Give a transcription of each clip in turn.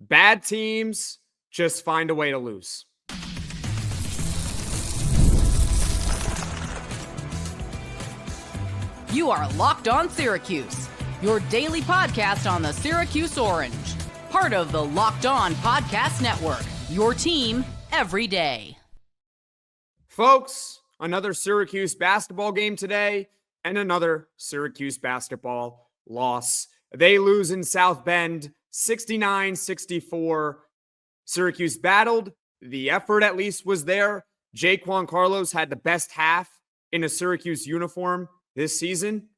Bad teams just find a way to lose. You are Locked On Syracuse, your daily podcast on the Syracuse Orange. Part of the Locked On Podcast Network, your team every day. Folks, another Syracuse basketball game today and another Syracuse basketball loss. They lose in South Bend, 69-64. Syracuse battled. The effort at least was there. Jaquan Carlos had the best half in a Syracuse uniform this season.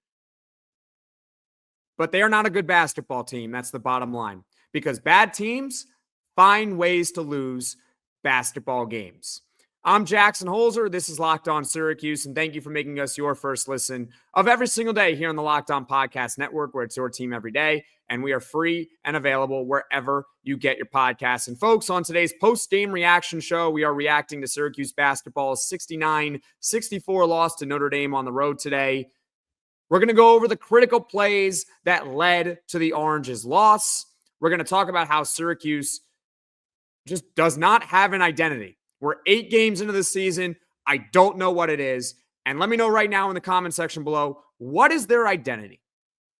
But they are not a good basketball team. That's the bottom line. Because bad teams find ways to lose basketball games. I'm Jackson Holzer. This is Locked On Syracuse, and thank you for making us your first listen of every single day here on the Locked On Podcast Network, where it's your team every day, and we are free and available wherever you get your podcasts. And folks, on today's post-game reaction show, we are reacting to Syracuse basketball's 69-64 loss to Notre Dame on the road today. We're going to go over the critical plays that led to the Orange's loss. We're going to talk about how Syracuse just does not have an identity. We're 8 games into the season. I don't know what it is. And let me know right now in the comment section below, what is their identity?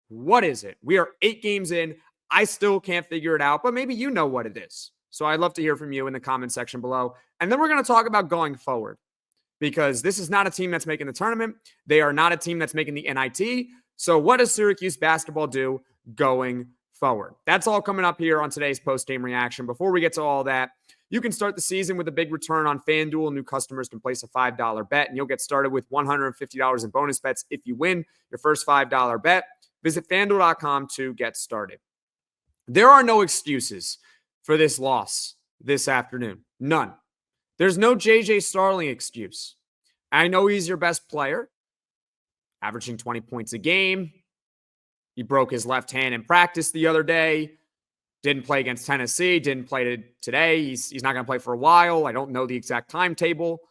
What is it? We are 8 games in. I still can't figure it out, but maybe you know what it is. So I'd love to hear from you in the comment section below. And then we're going to talk about going forward, because this is not a team that's making the tournament. They are not a team that's making the NIT. So what does Syracuse basketball do going forward? That's all coming up here on today's post-game reaction. Before we get to all that, you can start the season with a big return on FanDuel. New customers can place a $5 bet, and you'll get started with $150 in bonus bets if you win your first $5 bet. Visit FanDuel.com to get started. There are no excuses for this loss this afternoon. None. There's no J.J. Starling excuse. I know he's your best player, averaging 20 points a game. He broke his left hand in practice the other day. Didn't play against Tennessee. Didn't play today. He's not going to play for a while. I don't know the exact timetable.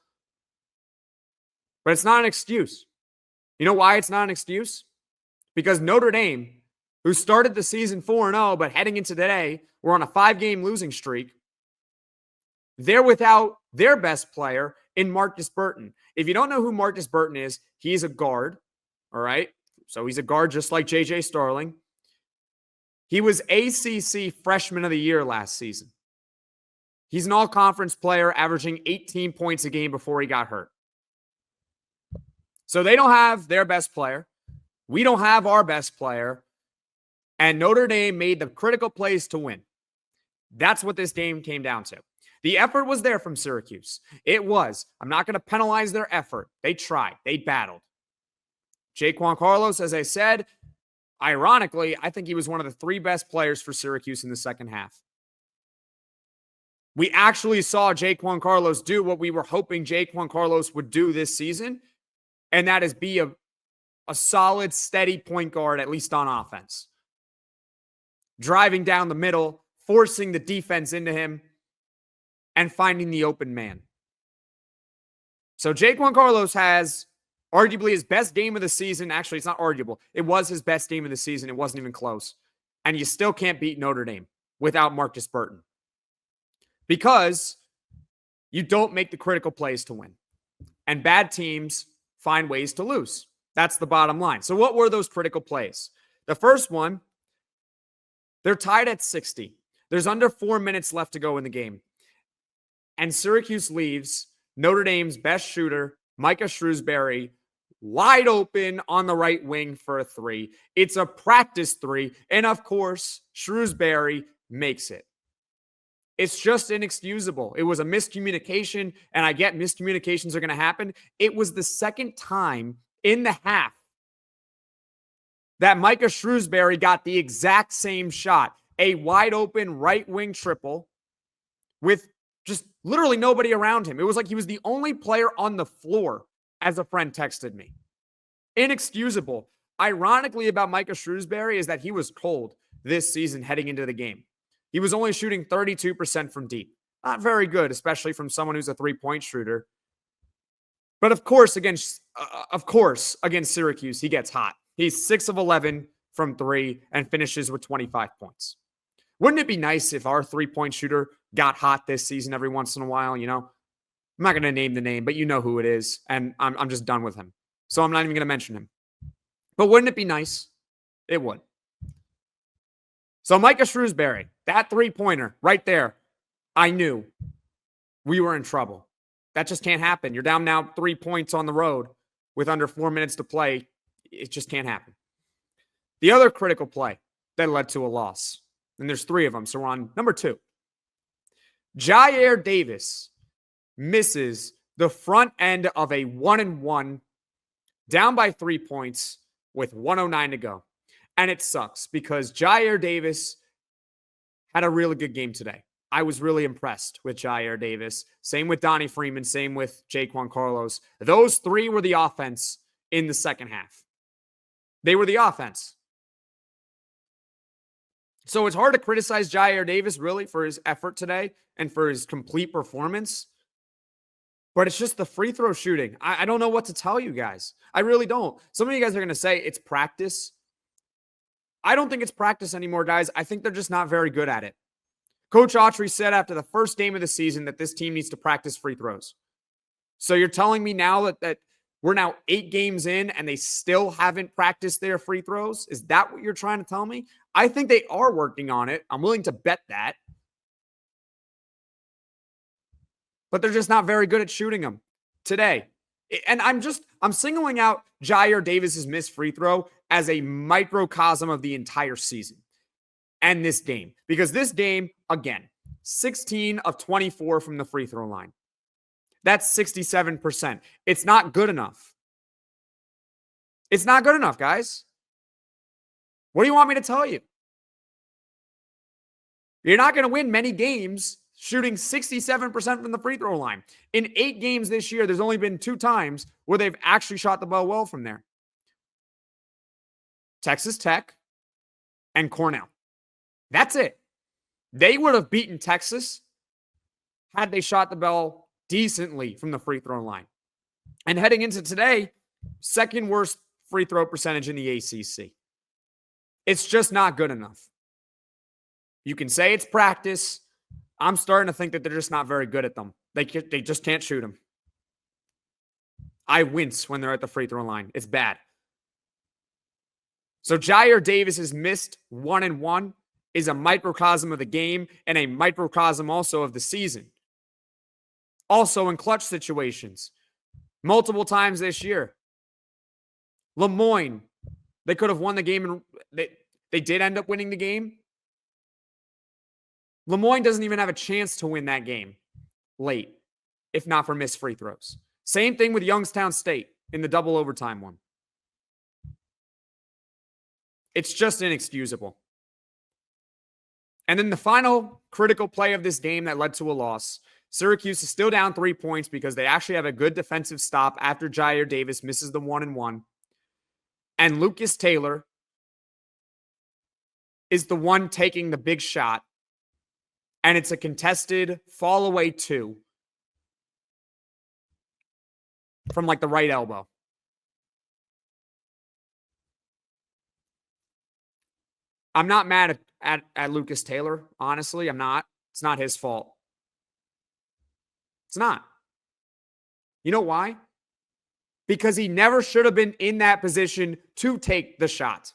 But it's not an excuse. You know why it's not an excuse? Because Notre Dame, who started the season 4-0, but heading into today, we're on a 5-game losing streak. They're without their best player in Marcus Burton. If you don't know who Marcus Burton is, he's a guard. All right? So he's a guard just like J.J. Starling. He was ACC Freshman of the Year last season. He's an all-conference player, averaging 18 points a game before he got hurt. So they don't have their best player. We don't have our best player. And Notre Dame made the critical plays to win. That's what this game came down to. The effort was there from Syracuse. It was. I'm not going to penalize their effort. They tried. They battled. Jaquan Carlos, as I said, ironically, I think he was one of the 3 best players for Syracuse in the second half. We actually saw Jaquan Carlos do what we were hoping Jaquan Carlos would do this season, and that is be a solid, steady point guard, at least on offense. Driving down the middle, forcing the defense into him, and finding the open man. So Jaquan Carlos has arguably his best game of the season. Actually, it's not arguable. It was his best game of the season. It wasn't even close. And you still can't beat Notre Dame without Marcus Burton, because you don't make the critical plays to win. And bad teams find ways to lose. That's the bottom line. So what were those critical plays? The first one, they're tied at 60. There's under 4 minutes left to go in the game. And Syracuse leaves Notre Dame's best shooter, Micah Shrewsberry, wide open on the right wing for a 3. It's a practice 3. And of course, Shrewsberry makes it. It's just inexcusable. It was a miscommunication, and I get miscommunications are going to happen. It was the second time in the half that Micah Shrewsberry got the exact same shot, a wide open right wing triple with just literally nobody around him. It was like he was the only player on the floor, as a friend texted me. Inexcusable. Ironically about Micah Shrewsberry is that he was cold this season heading into the game. He was only shooting 32% from deep. Not very good, especially from someone who's a three-point shooter. But of course, against Syracuse, he gets hot. He's 6 of 11 from 3 and finishes with 25 points. Wouldn't it be nice if our three-point shooter got hot this season every once in a while, you know? I'm not going to name the name, but you know who it is, and I'm just done with him. So I'm not even going to mention him. But wouldn't it be nice? It would. So Micah Shrewsberry, that three-pointer right there, I knew we were in trouble. That just can't happen. You're down now 3 points on the road with under 4 minutes to play. It just can't happen. The other critical play that led to a loss, and there's 3 of them, so we're on number 2. Jyare Davis misses the front end of a 1-and-1, down by 3 points with 1:09 to go. And it sucks because Jyare Davis had a really good game today. I was really impressed with Jyare Davis. Same with Donnie Freeman. Same with Jaquan Carlos. Those 3 were the offense in the second half. They were the offense. So it's hard to criticize Jyare Davis, really, for his effort today and for his complete performance. But it's just the free throw shooting. I don't know what to tell you guys. I really don't. Some of you guys are going to say it's practice. I don't think it's practice anymore, guys. I think they're just not very good at it. Coach Autry said after the first game of the season that this team needs to practice free throws. So you're telling me now that we're now 8 games in and they still haven't practiced their free throws? Is that what you're trying to tell me? I think they are working on it. I'm willing to bet that. But they're just not very good at shooting them today. And I'm singling out Jyare Davis's missed free throw as a microcosm of the entire season and this game. Because this game, again, 16 of 24 from the free throw line. That's 67%. It's not good enough. It's not good enough, guys. What do you want me to tell you? You're not going to win many games shooting 67% from the free throw line. In 8 games this year, there's only been 2 times where they've actually shot the ball well from there. Texas Tech and Cornell. That's it. They would have beaten Texas had they shot the ball decently from the free throw line. And heading into today, second worst free throw percentage in the ACC. It's just not good enough. You can say it's practice. I'm starting to think that they're just not very good at them. They just can't shoot them. I wince when they're at the free throw line. It's bad. So Jyare Davis's missed 1-and-1 is a microcosm of the game and a microcosm also of the season. Also in clutch situations, multiple times this year. Lemoyne, they could have won the game, and they did end up winning the game. Lemoyne doesn't even have a chance to win that game late, if not for missed free throws. Same thing with Youngstown State in the double overtime one. It's just inexcusable. And then the final critical play of this game that led to a loss. Syracuse is still down 3 points because they actually have a good defensive stop after Jyare Davis misses the 1-and-1. And Lucas Taylor is the one taking the big shot. And it's a contested fall away 2 from like the right elbow. I'm not mad at Lucas Taylor, honestly. I'm not. It's not his fault. It's not. You know why? Because he never should have been in that position to take the shot.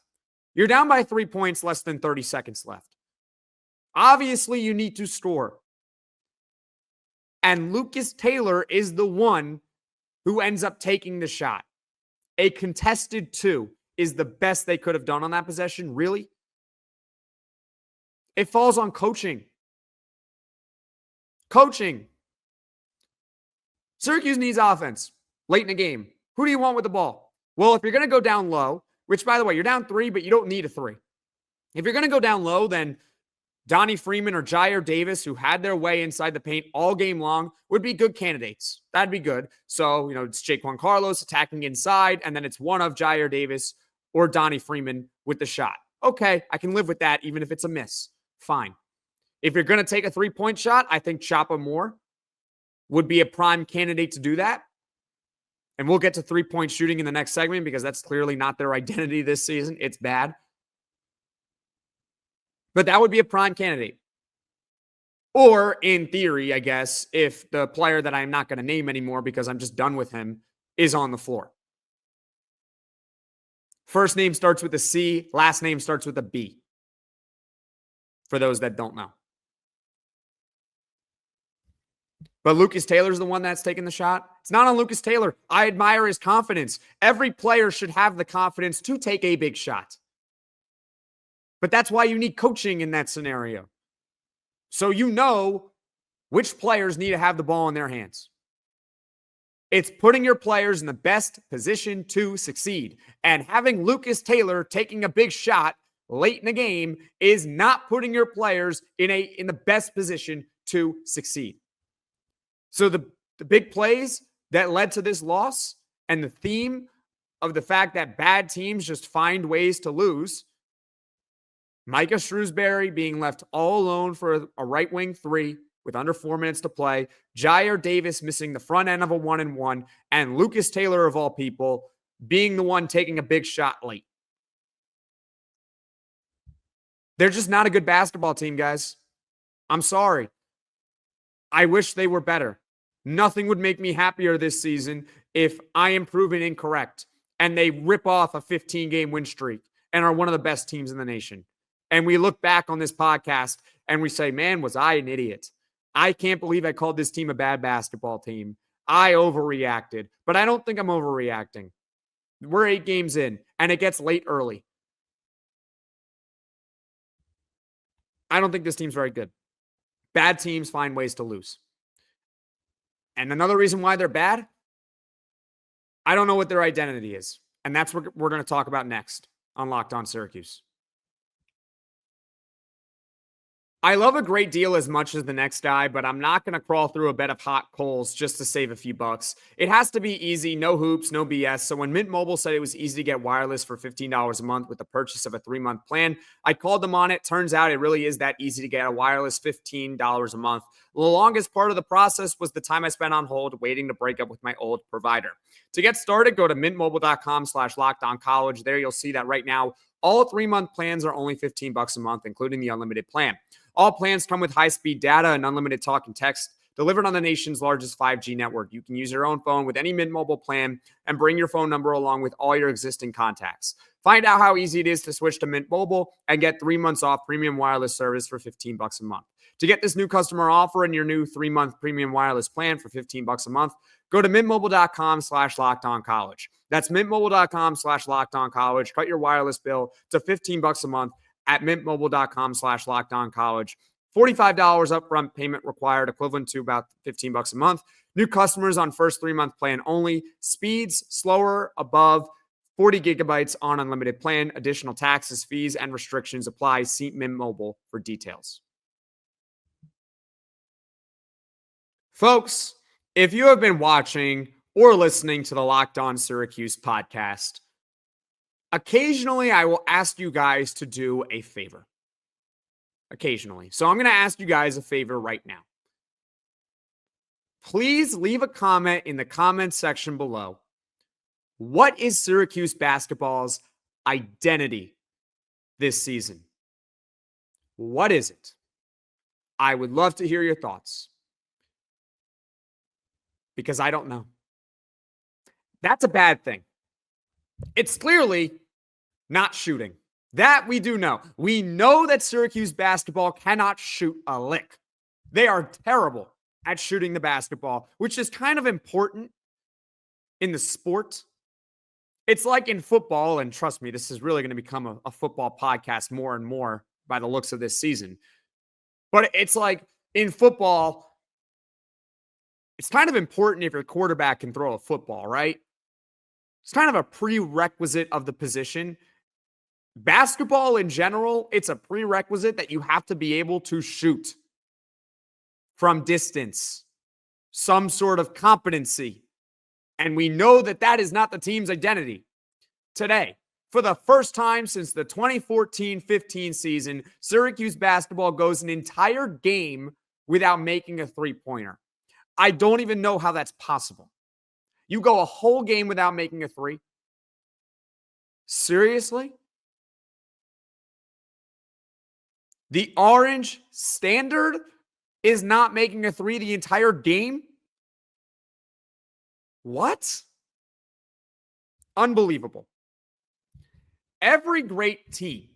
You're down by 3 points, less than 30 seconds left. Obviously, you need to score. And Lucas Taylor is the one who ends up taking the shot. A contested 2 is the best they could have done on that possession. Really? It falls on coaching. Coaching. Syracuse needs offense late in the game. Who do you want with the ball? Well, if you're going to go down low, which, by the way, you're down 3, but you don't need a 3. If you're going to go down low, then Donnie Freeman or Jyare Davis, who had their way inside the paint all game long, would be good candidates. That'd be good. So, it's Jaquan Carlos attacking inside, and then it's one of Jyare Davis or Donnie Freeman with the shot. Okay, I can live with that, even if it's a miss. Fine. If you're going to take a 3-point shot, I think Chapa Moore would be a prime candidate to do that. And we'll get to 3-point shooting in the next segment because that's clearly not their identity this season. It's bad. But that would be a prime candidate. Or in theory, I guess, if the player that I'm not going to name anymore because I'm just done with him is on the floor. First name starts with a C, last name starts with a B. For those that don't know. But Lucas Taylor's the one that's taking the shot. It's not on Lucas Taylor. I admire his confidence. Every player should have the confidence to take a big shot. But that's why you need coaching in that scenario. So you know which players need to have the ball in their hands. It's putting your players in the best position to succeed. And having Lucas Taylor taking a big shot late in the game is not putting your players in the best position to succeed. So the big plays that led to this loss and the theme of the fact that bad teams just find ways to lose, Micah Shrewsberry being left all alone for a right wing three with under 4 minutes to play, Jyare Davis missing the front end of a 1-and-1, and Lucas Taylor, of all people, being the one taking a big shot late. They're just not a good basketball team, guys. I'm sorry. I wish they were better. Nothing would make me happier this season if I am proven incorrect and they rip off a 15-game win streak and are one of the best teams in the nation. And we look back on this podcast and we say, man, was I an idiot? I can't believe I called this team a bad basketball team. I overreacted, but I don't think I'm overreacting. We're 8 games in and it gets late early. I don't think this team's very good. Bad teams find ways to lose. And another reason why they're bad, I don't know what their identity is. And that's what we're going to talk about next on Locked On Syracuse. I love a great deal as much as the next guy, but I'm not going to crawl through a bed of hot coals just to save a few bucks. It has to be easy, no hoops, no BS. So when Mint Mobile said it was easy to get wireless for $15 a month with the purchase of a 3-month plan, I called them on it. Turns out it really is that easy to get a wireless $15 a month. The longest part of the process was the time I spent on hold waiting to break up with my old provider. To get started, go to mintmobile.com/lockedoncollege. There you'll see that right now, all 3-month plans are only $15 a month, including the unlimited plan. All plans come with high-speed data and unlimited talk and text delivered on the nation's largest 5G network. You can use your own phone with any Mint Mobile plan and bring your phone number along with all your existing contacts. Find out how easy it is to switch to Mint Mobile and get 3 months off premium wireless service for $15 a month. To get this new customer offer and your new 3-month premium wireless plan for $15 a month, go to mintmobile.com/lockedoncollege. That's mintmobile.com/lockedoncollege. Cut your wireless bill to $15 a month at mintmobile.com/lockedoncollege. $45 upfront payment required, equivalent to about $15 a month. New customers on first 3-month plan only. Speeds slower, above 40 gigabytes on unlimited plan. Additional taxes, fees, and restrictions apply. See Mint Mobile for details. Folks, if you have been watching or listening to the Locked On Syracuse podcast, occasionally I will ask you guys to do a favor. Occasionally. So I'm going to ask you guys a favor right now. Please leave a comment in the comments section below. What is Syracuse basketball's identity this season? What is it? I would love to hear your thoughts. Because I don't know. That's a bad thing. It's clearly not shooting. That we do know. We know that Syracuse basketball cannot shoot a lick. They are terrible at shooting the basketball, which is kind of important in the sport. It's like in football, and trust me, this is really going to become a football podcast more and more by the looks of this season. But it's like in football, it's kind of important if your quarterback can throw a football, right? It's kind of a prerequisite of the position. Basketball in general, it's a prerequisite that you have to be able to shoot from distance, some sort of competency. And we know that that is not the team's identity today. For the first time since the 2014-15 season, Syracuse basketball goes an entire game without making a three-pointer. I don't even know how that's possible. You go a whole game without making a three? Seriously? The Orange standard is not making a three the entire game? What? Unbelievable. Every great team,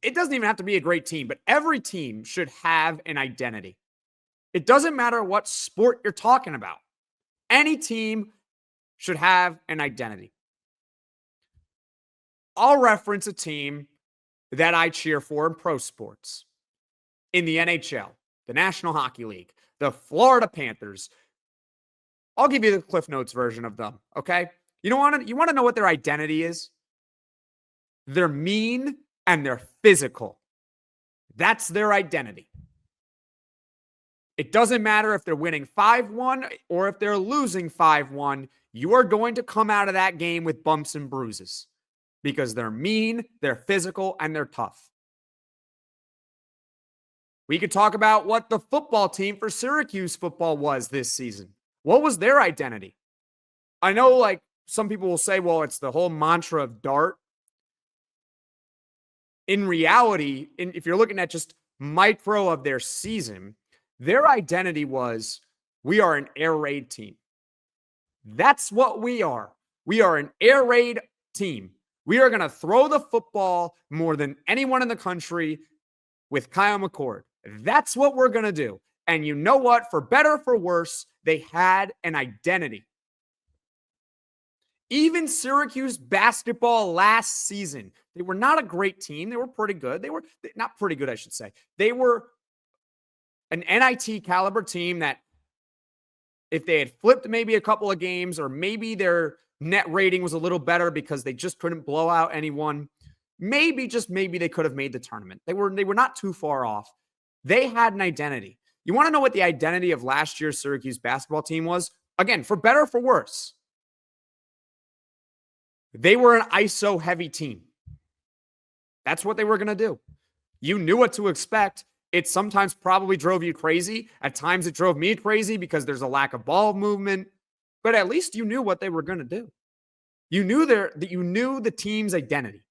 it doesn't even have to be a great team, but every team should have an identity. It doesn't matter what sport you're talking about. Any team should have an identity. I'll reference a team that I cheer for in pro sports. In the NHL, the National Hockey League, the Florida Panthers. I'll give you the Cliff Notes version of them, okay? You want to know what their identity is? They're mean and they're physical. That's their identity. It doesn't matter if they're winning 5-1 or if they're losing 5-1. You are going to come out of that game with bumps and bruises because they're mean, they're physical, and they're tough. We could talk about what the football team for Syracuse football was this season. What was their identity? I know, like, some people will say, well, it's the whole mantra of Dart. In reality, if you're looking at just micro of their season, their identity was, we are an air raid team. That's what we are. We are an air raid team. We are going to throw the football more than anyone in the country with Kyle McCord. That's what we're going to do. And you know what? For better or for worse, they had an identity. Even Syracuse basketball last season, they were not a great team. They were pretty good. They were not pretty good, I should say. They were an NIT caliber team that if they had flipped maybe a couple of games or maybe their net rating was a little better because they just couldn't blow out anyone, maybe, just maybe they could have made the tournament. They were not too far off. They had an identity. You want to know what the identity of last year's Syracuse basketball team was? Again, for better or for worse. They were an ISO-heavy team. That's what they were going to do. You knew what to expect. It sometimes probably drove you crazy. At times it drove me crazy because there's a lack of ball movement. But at least you knew what they were going to do. You knew the team's identity.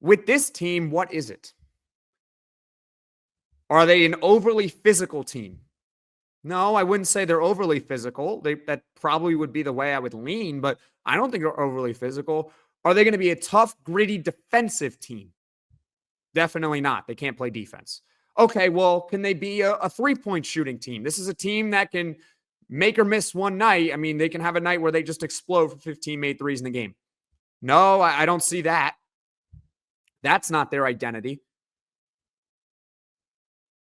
With this team, what is it? Are they an overly physical team? No, I wouldn't say they're overly physical. That probably would be the way I would lean, but I don't think they're overly physical. Are they going to be a tough, gritty, defensive team? Definitely not. They can't play defense. Okay, well, can they be a three-point shooting team? This is a team that can make or miss one night. I mean, they can have a night where they just explode for 15 made threes in the game. No, I don't see that. That's not their identity.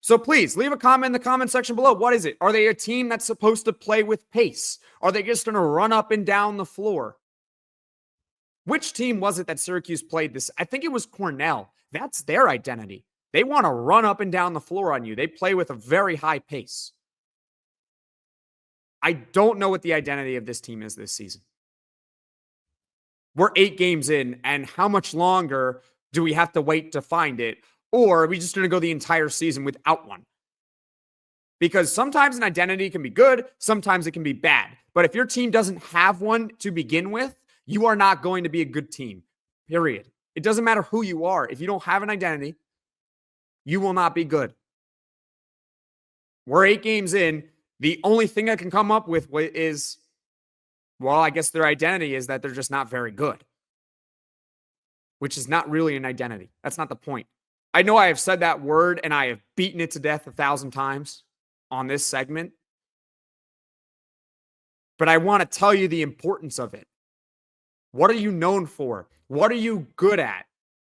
So please leave a comment in the comment section below. What is it? Are they a team that's supposed to play with pace? Are they just going to run up and down the floor? Which team was it that Syracuse played this? I think it was Cornell. That's their identity. They want to run up and down the floor on you. They play with a very high pace. I don't know what the identity of this team is this season. We're 8 games in, and how much longer do we have to wait to find it? Or are we just going to go the entire season without one? Because sometimes an identity can be good, sometimes it can be bad. But if your team doesn't have one to begin with, you are not going to be a good team, period. It doesn't matter who you are. If you don't have an identity, you will not be good. We're 8 games in. The only thing I can come up with is, well, I guess their identity is that they're just not very good, which is not really an identity. That's not the point. I know I have said that word and I have beaten it to death 1,000 times on this segment, but I want to tell you the importance of it. What are you known for? What are you good at?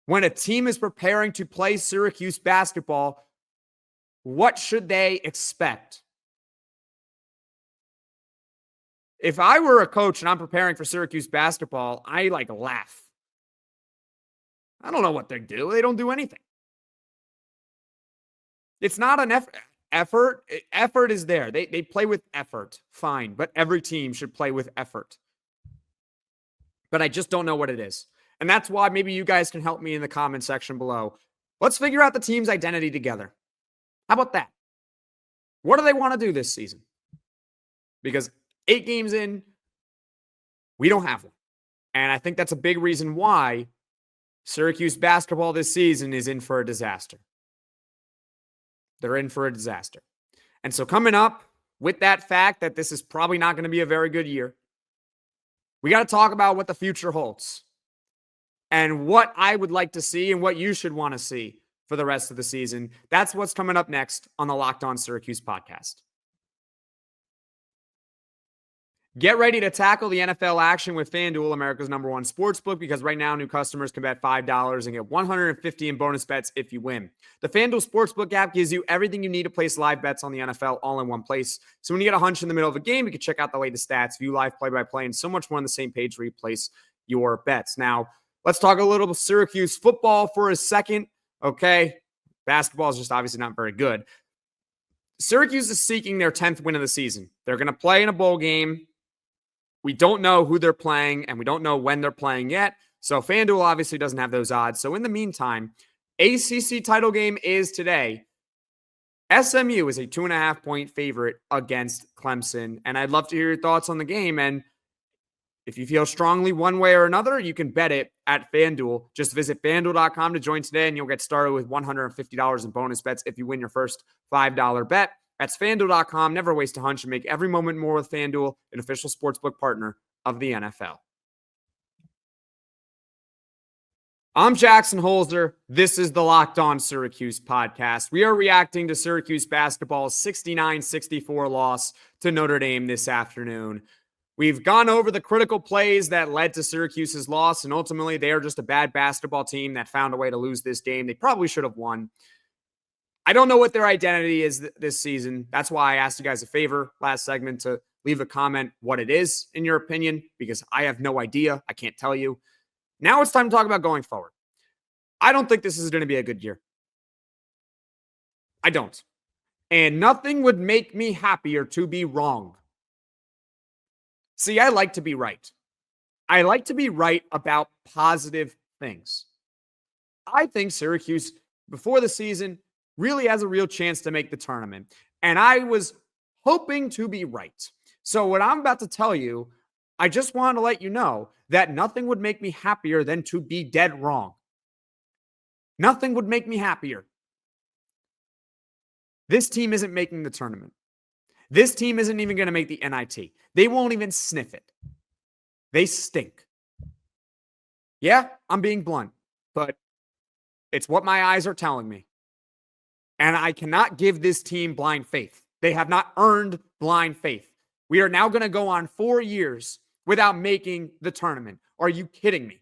When a team is preparing to play Syracuse basketball, what should they expect? If I were a coach and I'm preparing for Syracuse basketball, I laugh. I don't know what they do. They don't do anything. It's not an effort. Effort is there. They play with effort. Fine. But every team should play with effort. But I just don't know what it is. And that's why maybe you guys can help me in the comment section below. Let's figure out the team's identity together. How about that? What do they want to do this season? Because 8 games in, we don't have one. And I think that's a big reason why Syracuse basketball this season is in for a disaster. They're in for a disaster. And so coming up with that fact that this is probably not going to be a very good year, we got to talk about what the future holds and what I would like to see and what you should want to see for the rest of the season. That's what's coming up next on the Locked On Syracuse podcast. Get ready to tackle the NFL action with FanDuel, America's #1 sportsbook, because right now new customers can bet $5 and get $150 in bonus bets if you win. The FanDuel Sportsbook app gives you everything you need to place live bets on the NFL all in one place. So when you get a hunch in the middle of a game, you can check out the latest stats, view live play-by-play, and so much more on the same page where you place your bets. Now, let's talk a little Syracuse football for a second, okay? Basketball is just obviously not very good. Syracuse is seeking their 10th win of the season. They're going to play in a bowl game. We don't know who they're playing, and we don't know when they're playing yet. So FanDuel obviously doesn't have those odds. So in the meantime, ACC title game is today. SMU is a 2.5-point favorite against Clemson. And I'd love to hear your thoughts on the game. And if you feel strongly one way or another, you can bet it at FanDuel. Just visit FanDuel.com to join today, and you'll get started with $150 in bonus bets if you win your first $5 bet. That's FanDuel.com. Never waste a hunch and make every moment more with FanDuel, an official sportsbook partner of the NFL. I'm Jackson Holzer. This is the Locked On Syracuse podcast. We are reacting to Syracuse basketball's 69-64 loss to Notre Dame this afternoon. We've gone over the critical plays that led to Syracuse's loss, and ultimately they are just a bad basketball team that found a way to lose this game. They probably should have won. I don't know what their identity is this season. That's why I asked you guys a favor last segment to leave a comment what it is in your opinion, because I have no idea. I can't tell you. Now it's time to talk about going forward. I don't think this is going to be a good year. I don't. And nothing would make me happier to be wrong. See, I like to be right. I like to be right about positive things. I think Syracuse, before the season, really has a real chance to make the tournament. And I was hoping to be right. So what I'm about to tell you, I just want to let you know that nothing would make me happier than to be dead wrong. Nothing would make me happier. This team isn't making the tournament. This team isn't even going to make the NIT. They won't even sniff it. They stink. Yeah, I'm being blunt, but it's what my eyes are telling me. And I cannot give this team blind faith. They have not earned blind faith. We are now going to go on 4 years without making the tournament. Are you kidding me?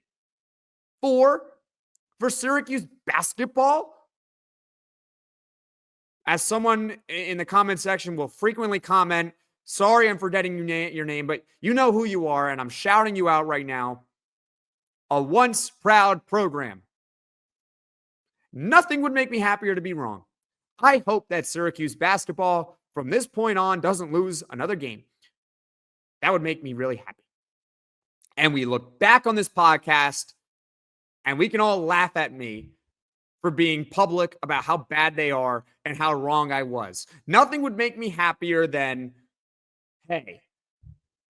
4 for Syracuse basketball? As someone in the comment section will frequently comment, sorry I'm forgetting your name, but you know who you are, and I'm shouting you out right now. A once proud program. Nothing would make me happier to be wrong. I hope that Syracuse basketball from this point on doesn't lose another game. That would make me really happy. And we look back on this podcast and we can all laugh at me for being public about how bad they are and how wrong I was. Nothing would make me happier than, hey,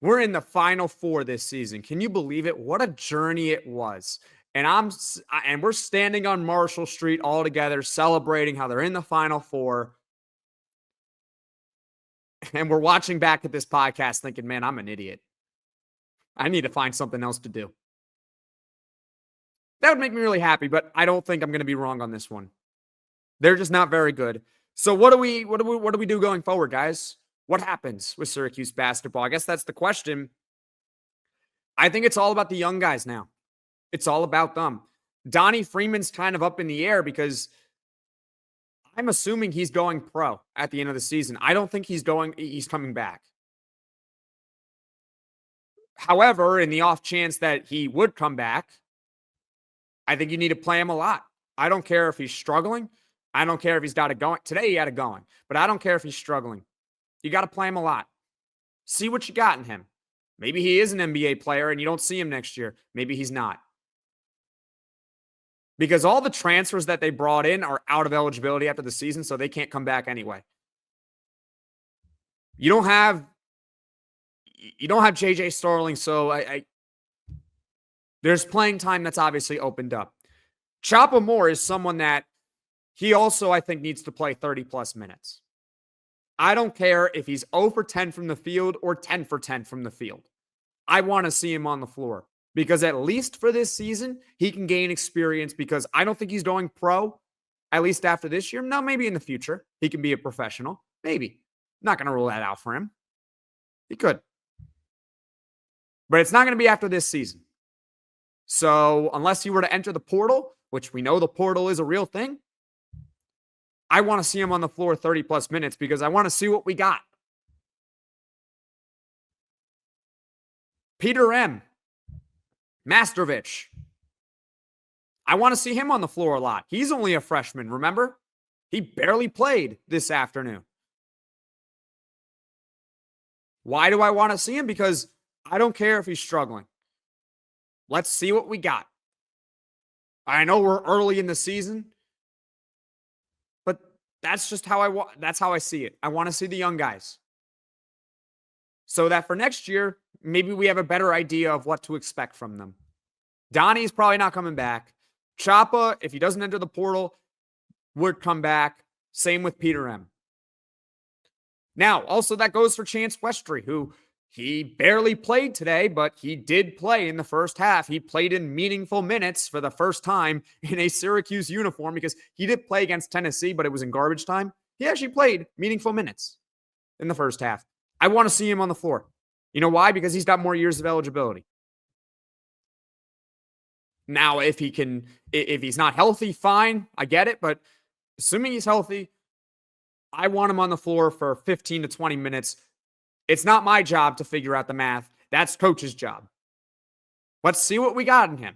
we're in the Final Four this season. Can you believe it? What a journey it was. And we're standing on Marshall Street all together celebrating how they're in the Final Four. And we're watching back at this podcast thinking, man, I'm an idiot. I need to find something else to do. That would make me really happy, but I don't think I'm going to be wrong on this one. They're just not very good. So what do we do going forward, guys? What happens with Syracuse basketball? I guess that's the question. I think it's all about the young guys now. It's all about them. Donnie Freeman's kind of up in the air because I'm assuming he's going pro at the end of the season. I don't think he's coming back. However, in the off chance that he would come back, I think you need to play him a lot. I don't care if he's struggling. I don't care if he's got it going. Today he had it going, but I don't care if he's struggling. You got to play him a lot. See what you got in him. Maybe he is an NBA player and you don't see him next year. Maybe he's not. Because all the transfers that they brought in are out of eligibility after the season, so they can't come back anyway. You don't have JJ Starling, so there's playing time that's obviously opened up. Choppa Moore is someone that he also, I think, needs to play 30-plus minutes. I don't care if he's 0 for 10 from the field or 10 for 10 from the field. I want to see him on the floor because at least for this season, he can gain experience because I don't think he's going pro, at least after this year. No, maybe in the future, he can be a professional. Maybe. Not going to rule that out for him. He could. But it's not going to be after this season. So unless he were to enter the portal, which we know the portal is a real thing, I want to see him on the floor 30-plus minutes because I want to see what we got. Peter M. Mastrovich. I want to see him on the floor a lot. He's only a freshman, remember? He barely played this afternoon. Why do I want to see him? Because I don't care if he's struggling. Let's see what we got. I know we're early in the season, but that's just how that's how I see it. I want to see the young guys. So that for next year, maybe we have a better idea of what to expect from them. Donnie's probably not coming back. Choppa, if he doesn't enter the portal, would come back. Same with Peter M. Now, also that goes for Chance Westry, who he barely played today, but he did play in the first half. He played in meaningful minutes for the first time in a Syracuse uniform because he did play against Tennessee, but it was in garbage time. He actually played meaningful minutes in the first half. I want to see him on the floor. You know why? Because he's got more years of eligibility. Now, if he's not healthy, fine. I get it. But assuming he's healthy, I want him on the floor for 15 to 20 minutes. It's not my job to figure out the math. That's coach's job. Let's see what we got in him.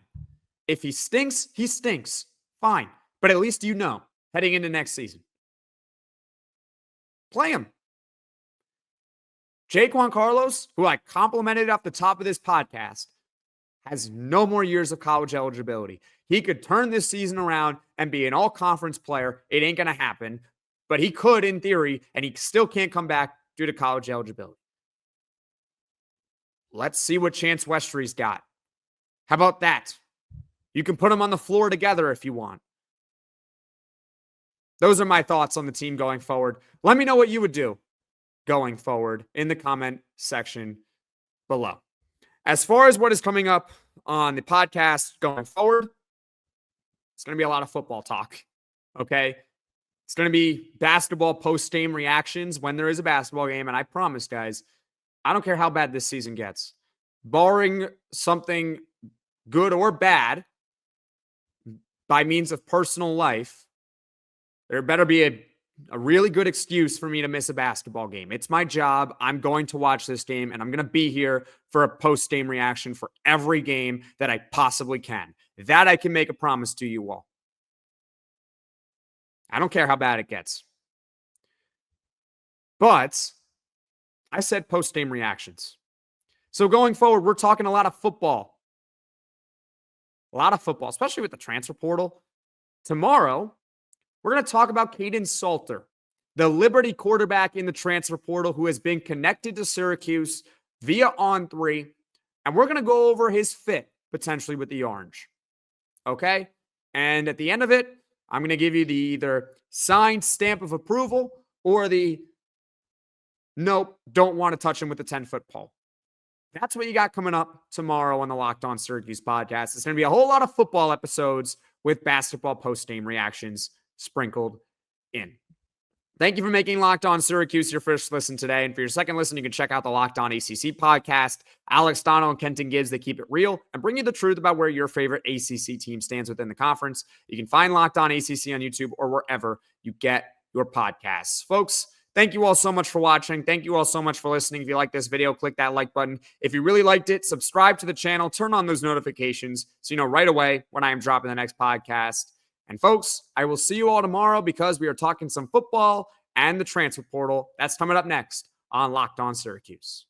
If he stinks, he stinks. Fine. But at least you know heading into next season. Play him. Jaquan Carlos, who I complimented off the top of this podcast, has no more years of college eligibility. He could turn this season around and be an all-conference player. It ain't going to happen, but he could in theory, and he still can't come back due to college eligibility. Let's see what Chance Westry's got. How about that? You can put them on the floor together if you want. Those are my thoughts on the team going forward. Let me know what you would do going forward in the comment section below. As far as what is coming up on the podcast going forward, it's going to be a lot of football talk, okay? It's going to be basketball post-game reactions when there is a basketball game, and I promise, guys, I don't care how bad this season gets. Barring something good or bad by means of personal life, there better be a really good excuse for me to miss a basketball game. It's my job. I'm going to watch this game, and I'm going to be here for a post-game reaction for every game that I possibly can. That I can make a promise to you all. I don't care how bad it gets. But I said post-game reactions. So going forward, we're talking a lot of football. A lot of football, especially with the transfer portal. Tomorrow, we're going to talk about Kaidon Salter, the Liberty quarterback in the transfer portal who has been connected to Syracuse via Autry, and we're going to go over his fit potentially with the Orange. Okay? And at the end of it, I'm going to give you the either signed stamp of approval or the nope, don't want to touch him with the 10-foot pole. That's what you got coming up tomorrow on the Locked On Syracuse podcast. It's going to be a whole lot of football episodes with basketball post-game reactions sprinkled in. Thank you for making Locked On Syracuse your first listen today. And for your second listen, you can check out the Locked On ACC podcast. Alex Donald and Kenton Gibbs, they keep it real and bring you the truth about where your favorite ACC team stands within the conference. You can find Locked On ACC on YouTube or wherever you get your podcasts. Folks, thank you all so much for watching. Thank you all so much for listening. If you like this video, click that like button. If you really liked it, subscribe to the channel, turn on those notifications so you know right away when I am dropping the next podcast. And folks, I will see you all tomorrow because we are talking some football and the transfer portal. That's coming up next on Locked On Syracuse.